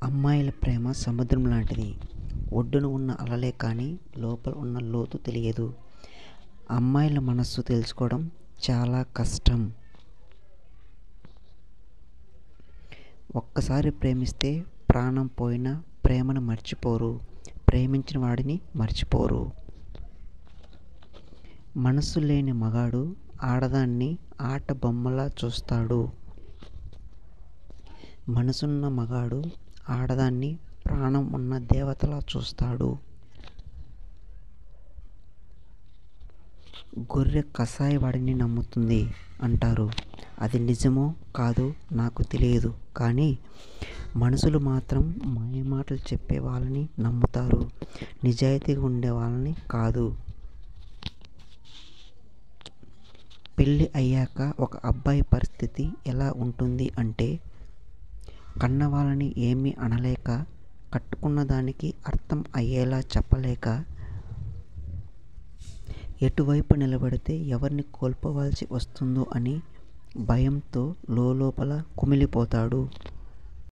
అమ్మాయిల ప్రేమ సముద్రం లాంటిది. ఒడ్డున ఉన్న అలలే కానీ లోపల ఉన్న లోతు తెలియదు. అమ్మాయిల మనస్సు తెలుసుకోవడం చాలా కష్టం. ఒక్కసారి ప్రేమిస్తే ప్రాణం పోయినా ప్రేమను మర్చిపోరు. ప్రేమించిన వాడిని మర్చిపోరు. మనసు లేని మగాడు ఆడదాన్ని ఆట బొమ్మలా చూస్తాడు. మనసున్న మగాడు ఆడదాన్ని ప్రాణం ఉన్న దేవతలా చూస్తాడు. గొర్రె కసాయివాడిని నమ్ముతుంది అంటారు. అది నిజమో కాదో నాకు తెలియదు, కానీ మనుషులు మాత్రం మాయమాటలు చెప్పే వాళ్ళని నమ్ముతారు, నిజాయితీగా ఉండే వాళ్ళని కాదు. పెళ్ళి అయ్యాక ఒక అబ్బాయి పరిస్థితి ఎలా ఉంటుంది అంటే, కన్నవాళ్ళని ఏమీ అనలేక, కట్టుకున్న దానికి అర్థం అయ్యేలా చెప్పలేక, ఎటువైపు నిలబడితే ఎవరిని కోల్పోవాల్సి వస్తుందో అని భయంతో లోలోపల కుమిలిపోతాడు.